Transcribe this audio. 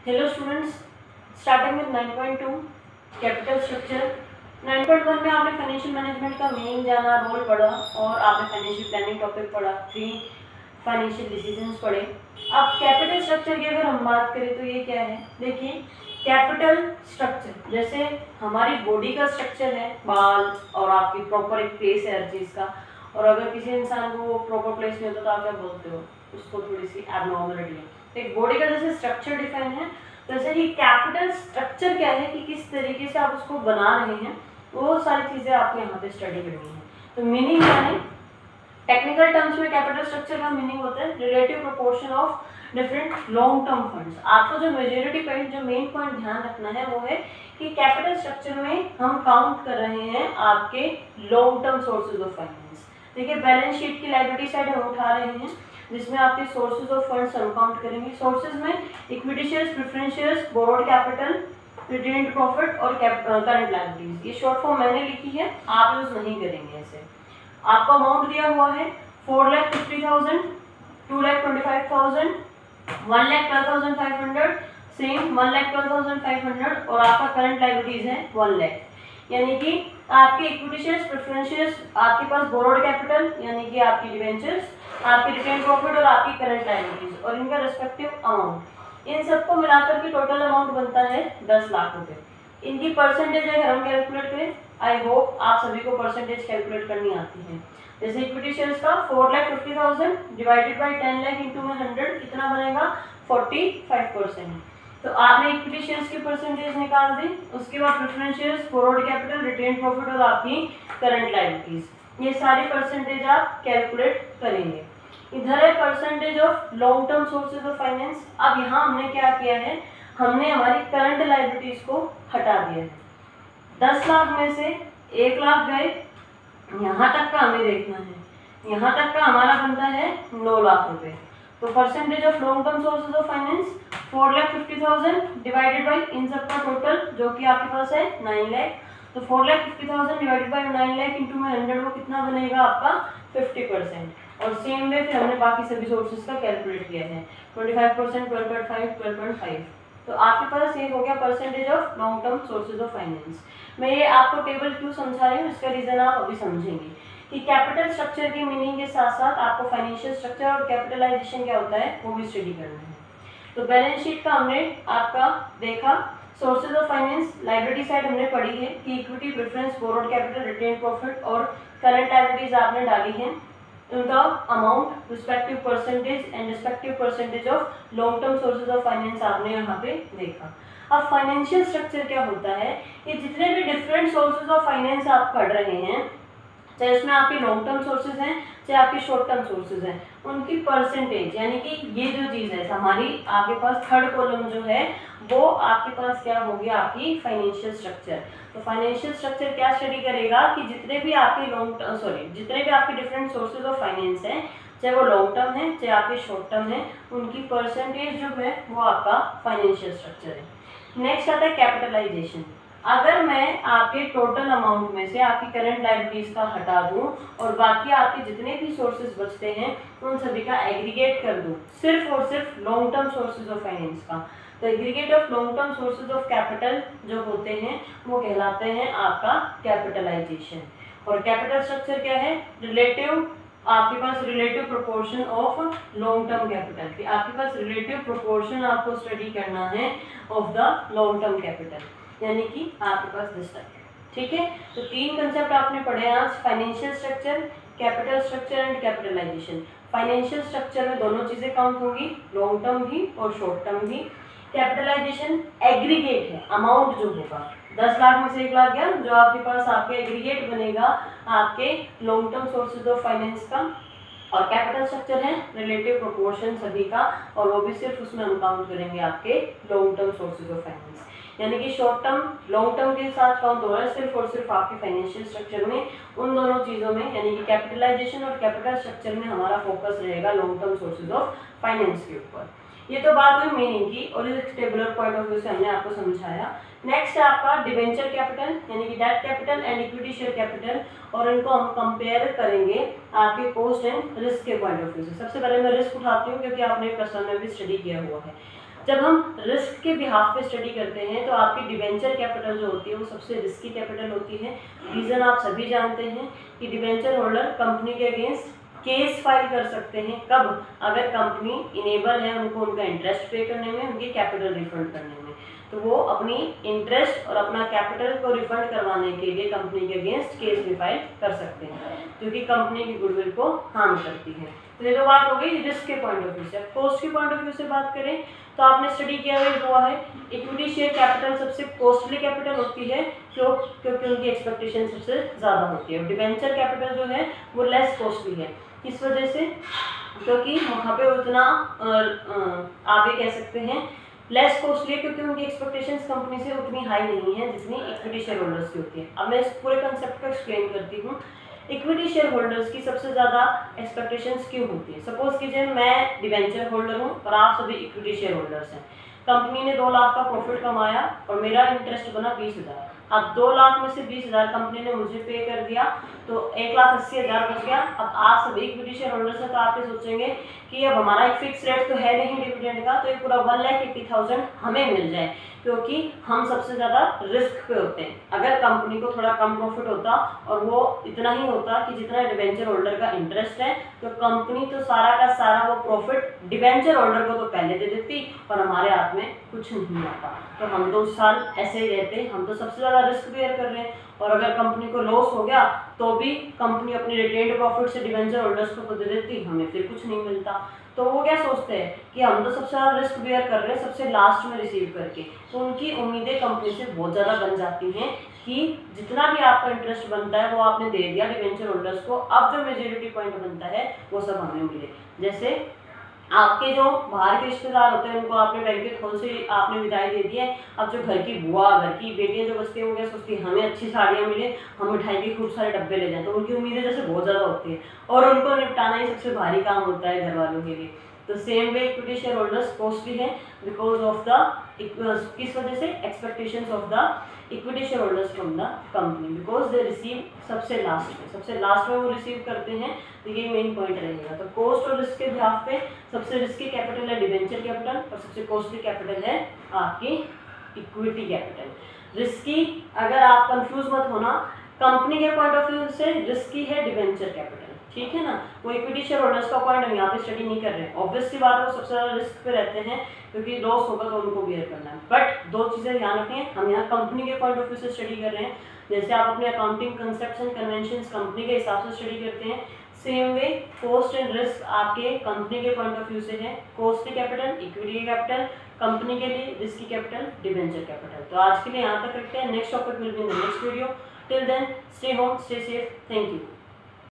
Hello students, starting with 9.2 capital structure. 9.1 में आपने financial management का मीनिंग जाना, रोल पढ़ा और आपने फाइनेंशियल प्लानिंग टॉपिक पढ़ा, 3 फाइनेंशियल डिसीजंस पढ़े। अब कैपिटल स्ट्रक्चर की अगर हम बात करें तो ये क्या है, देखिए कैपिटल स्ट्रक्चर जैसे हमारी बॉडी का स्ट्रक्चर है, बाल और आपकी प्रॉपर एक प्लेस है हर चीज़ का, और अगर किसी इंसान को वो प्रॉपर प्लेस नहीं होता तो आप क्या बोलते हो, उसको थोड़ी सी एबनॉर्मलिटी है। एक बॉडी का जैसे स्ट्रक्चर डिफाइन है, जैसे कि कैपिटल स्ट्रक्चर क्या है कि किस तरीके से आप उसको बना रहे हैं, वो सारी चीज़ें आपको यहाँ पे स्टडी करनी है। तो मीनिंग क्या है, टेक्निकल टर्म्स में कैपिटल स्ट्रक्चर का मीनिंग होता है relative proportion of different long term funds. आपको जो मेजॉरिटी पॉइंट, जो मेन पॉइंट ध्यान रखना है वो है कि कैपिटल स्ट्रक्चर में हम काउंट कर रहे हैं आपके long term sources of finance. देखिए बैलेंस शीट की लायबिलिटी साइड हम उठा रहे हैं जिसमें आपके सोर्सेज ऑफ फंड्स हम काउंट करेंगे। सोर्सेज में equity shares, preference shares, borrowed capital, retained profit और करंट लायबिलिटीज। ये शॉर्ट फॉर्म मैंने लिखी है, आप यूज नहीं करेंगे ऐसे। आपका अमाउंट दिया हुआ है 4,50,000, 2,25,000, 1,12,500, सेम 1,12,500 और आपका करंट लायबिलिटीज है 1 लाख। यानी कि आपके इक्विटी शेयर्स, प्रेफरेंस शेयर्स, आपके पास बोरोड कैपिटल यानी कि आपकी डिवेंचर्स, आपकी रिटेन प्रॉफिट और आपकी करंट लायबिलिटीज और इनका रेस्पेक्टिव अमाउंट, इन सबको मिलाकर के टोटल अमाउंट बनता है 10 लाख रुपए। इनकी परसेंटेज अगर हम कैलकुलेट करें, आई होप आप सभी को परसेंटेज कैलकुलेट करनी आती है। जैसे इक्विटी शेयर्स का 4,50,000 डिवाइडेड बाई 10 लाख इंटू में 100 कितना बनेगा 45%। तो आपने इक्विटी शेयर्स की परसेंटेज निकाल दी, उसके बाद preference shares, forward capital, retain profit और आपकी करंट लायबिलिटीज, ये सारी परसेंटेज आप कैलकुलेट करेंगे। इधर है percentage of long term sources of finance. अब यहाँ हमने क्या किया है, हमने हमारी करंट लायबिलिटीज को हटा दिया है। 10 लाख में से 1 लाख गए, यहाँ तक का हमें देखना है, यहाँ तक का हमारा बनता है 9 लाख रुपए। तो percentage of long term sources of finance 4,50,000 divided by इन सबका टोटल जो कि आपके पास है 9 लाख। तो 4,50,000 डिवाइडेड बाई 9 लाख इंटू में 100 वो कितना बनेगा आपका 50%। और सेम वे फिर हमने बाकी सभी सोर्सेज का कैलकुलेट किया है 25%, 12.5, 12.5। तो आपके पास ये हो गया percentage of long term sources of finance. मैं ये आपको टेबल क्यों समझा रही हूँ, इसका रीजन आप अभी समझेंगे कि कैपिटल स्ट्रक्चर की मीनिंग के साथ साथ आपको फाइनेंशियल स्ट्रक्चर और कैपिटलाइजेशन क्या होता है वो भी स्टडी करना है। तो बैलेंस शीट का हमने आपका देखा, sources of finance liability side हमने पढ़ी है कि equity, preference, borrowed capital, retain profit और करंट लायबिलिटीज आपने डाली हैं, उनका amount, respective percentage and respective percentage of long term sources of finance आपने यहाँ पे देखा। अब फाइनेंशियल स्ट्रक्चर क्या होता है, ये जितने भी डिफरेंट सोर्सेज ऑफ फाइनेंस आप पढ़ रहे हैं, चाहे इसमें आपके लॉन्ग टर्म सोर्सेज हैं चाहे आपके शॉर्ट टर्म सोर्सेज हैं, उनकी परसेंटेज यानी कि ये जो चीज़ है हमारी आपके पास थर्ड कॉलम जो है वो आपके पास क्या होगी, आपकी फाइनेंशियल स्ट्रक्चर। तो फाइनेंशियल स्ट्रक्चर क्या स्टडी करेगा कि जितने भी आपके जितने भी आपके डिफरेंट सोर्सेज ऑफ फाइनेंस हैं, चाहे वो लॉन्ग टर्म है चाहे आपके शॉर्ट टर्म है, उनकी परसेंटेज जो है वो आपका फाइनेंशियल स्ट्रक्चर है। नेक्स्ट आता है कैपिटलाइजेशन। अगर मैं आपके टोटल अमाउंट में से आपकी करंट लायबिलिटीज का हटा दूं और बाकी आपके जितने भी सोर्सेज बचते हैं उन सभी का एग्रीगेट कर दूं सिर्फ और सिर्फ long term sources of finance का, तो aggregate of long term sources of capital जो होते हैं वो कहलाते हैं आपका कैपिटलाइजेशन। और कैपिटल स्ट्रक्चर क्या है, रिलेटिव, आपके पास relative proportion of long term capital की, आपके पास रिलेटिव प्रोपोर्शन आपको स्टडी करना है of the long term capital, यानी कि आपके पास दिस टाइप। ठीक है, तो 3 कंसेप्ट आपने पढ़े आज, financial structure, capital structure and capitalization. Financial structure में दोनों चीजें काउंट होंगी, लॉन्ग टर्म भी और शॉर्ट टर्म भी। कैपिटलाइजेशन एग्रीगेट है, अमाउंट जो होगा 10 लाख में से 1 लाख गया, जो आपके पास आपके एग्रीगेट बनेगा आपके long term sources of finance का। और कैपिटल स्ट्रक्चर है रिलेटिव प्रोपोर्शन सभी का, और वो भी सिर्फ उसमें हम काउंट करेंगे आपके long term sources of finance, यानी कि शॉर्ट टर्म लॉन्ग टर्म के साथ काउंट हो रहा है सिर्फ और सिर्फ आपके फाइनेंशियल स्ट्रक्चर में। उन दोनों चीज़ों में यानी कि कैपिटलाइजेशन और कैपिटल स्ट्रक्चर में हमारा फोकस रहेगा long term sources of finance के ऊपर। ये तो बात हुई मीनिंग की और इस टेबुलर पॉइंट ऑफ व्यू से हमने आपको समझाया। नेक्स्ट है आपका डिवेंचर कैपिटल यानी कि debt capital and equity share capital, और इनको हम कंपेयर करेंगे आपके कॉस्ट एंड रिस्क के पॉइंट ऑफ व्यू से। सबसे पहले मैं रिस्क उठाती हूँ क्योंकि आपने प्रश्न में भी स्टडी किया हुआ है। जब हम रिस्क के बिहाफ पे स्टडी करते हैं तो आपकी डिवेंचर कैपिटल जो होती है वो सबसे रिस्की कैपिटल होती है। रीज़न आप सभी जानते हैं कि डिवेंचर होल्डर कंपनी के अगेंस्ट केस फाइल कर सकते हैं। कब? अगर कंपनी इनेबल है उनको उनका इंटरेस्ट पे करने में, उनकी कैपिटल रिफंड करने में, तो वो अपनी इंटरेस्ट और अपना कैपिटल को रिफंड करवाने के लिए कंपनी के अगेंस्ट केस भी फाइल कर सकते हैं, क्योंकि कंपनी की गुडविल को हार्म करती है। तो ये तो बात हो गई रिस्क के पॉइंट ऑफ व्यू से। कॉस्ट के पॉइंट ऑफ व्यू से बात करें तो आपने स्टडी किया हुआ है इक्विटी शेयर कैपिटल सबसे कॉस्टली कैपिटल होती है क्योंकि उनकी एक्सपेक्टेशन सबसे ज़्यादा होती है। डिवेंचर कैपिटल जो है वो लेस कॉस्टली है। इस वजह से क्योंकि वहाँ पे उतना आप ये कह सकते हैं लेस कॉस्टली है, क्योंकि उनकी एक्सपेक्टेशंस कंपनी से उतनी हाई नहीं है जितनी इक्विटी शेयर होल्डर्स की होती है। अब मैं इस पूरे कंसेप्ट को एक्सप्लेन करती हूँ। इक्विटी शेयर होल्डर्स की सबसे ज़्यादा एक्सपेक्टेशंस क्यों होती है? सपोज कीजिए मैं डिवेंचर होल्डर हूँ और आप सभी इक्विटी शेयर होल्डर्स हैं। कंपनी ने 2 लाख का प्रॉफिट कमाया और मेरा इंटरेस्ट बना 20,000। अब 2 लाख में से 20,000 कंपनी ने मुझे पे कर दिया तो 1,80,000 बच गया। अब आप सभी इक्विटी शेयर होल्डर्स हैं तो आप ये सोचेंगे कि अब हमारा एक फिक्स रेट तो है नहीं डिविडेंड का, तो ये पूरा 1,80,000 हमें मिल जाए, क्योंकि हम सबसे ज़्यादा रिस्क पे होते हैं। अगर कंपनी को थोड़ा कम प्रॉफिट होता और वो इतना ही होता कि जितना डिवेंचर होल्डर का इंटरेस्ट है, तो कंपनी तो सारा का सारा वो प्रॉफिट डिवेंचर होल्डर को तो पहले दे देती और हमारे हाथ में कुछ नहीं आता। तो हम 2 साल ऐसे ही रहते, हम तो सबसे ज़्यादा रिस्क बेयर कर रहे हैं। और अगर कंपनी को लॉस हो गया तो भी कंपनी अपनी रिटेन्ड प्रॉफिट से डिवेंचर होल्डर्स को दे देती, हमें फिर कुछ नहीं मिलता। तो वो क्या सोचते हैं कि हम तो सबसे ज़्यादा रिस्क बेयर कर रहे हैं सबसे लास्ट में रिसीव करके, तो उनकी उम्मीदें कंपनी से बहुत ज़्यादा बन जाती हैं कि जितना भी आपका इंटरेस्ट बनता है वो आपने दे दिया डिवेंचर होल्डर्स को, अब जो मेजोरिटी पॉइंट बनता है वो सब हमें मिले। जैसे आपके जो बाहर के रिश्तेदार होते हैं उनको आपने बैंकेट हॉल से आपने विदाई दे दी है। अब जो घर की बुआ, घर की बेटियां जो बचती हैं वो क्या सोचती है हमें अच्छी साड़ियाँ मिले, हम मिठाई के खूब सारे डब्बे ले जाएं, तो उनकी उम्मीदें जैसे बहुत ज़्यादा होती है और उनको निपटाना ही सबसे भारी काम होता है घर वालों के लिए। तो same way equity share holders costly है बिकॉज ऑफ द किस वजह से expectations of the equity share holders from the company, because they receive सबसे लास्ट में वो रिसीव करते हैं। तो ये मेन पॉइंट रहेगा। तो कॉस्ट और रिस्क के बिहाफ पे सबसे रिस्की कैपिटल है डिवेंचर कैपिटल और सबसे कॉस्टली कैपिटल है आपकी इक्विटी कैपिटल। रिस्की अगर आप कंफ्यूज मत होना, कंपनी के पॉइंट ऑफ व्यू से रिस्की है डिवेंचर कैपिटल, ठीक है ना। वो इक्विटी शेयर होल्डर्स का पॉइंट हम यहाँ पे स्टडी नहीं कर रहे हैं। ऑब्वियसली बात है वो सबसे ज़्यादा रिस्क पे रहते हैं क्योंकि लॉस होगा तो उनको बियर करना है। बट 2 चीज़ें ध्यान रखें, हम यहाँ कंपनी के पॉइंट ऑफ व्यू से स्टडी कर रहे हैं। जैसे आप अपने accounting concepts and conventions company के हिसाब से स्टडी करते हैं, same way cost and risk आपके कंपनी के पॉइंट ऑफ व्यू से है। Costly capital equity capital, company के लिए रिस्की कैपिटल डिवेंचर कैपिटल। तो आज के लिए यहाँ तक रखते हैं। Next topic will be in the next video. Till then stay home, stay safe, thank you.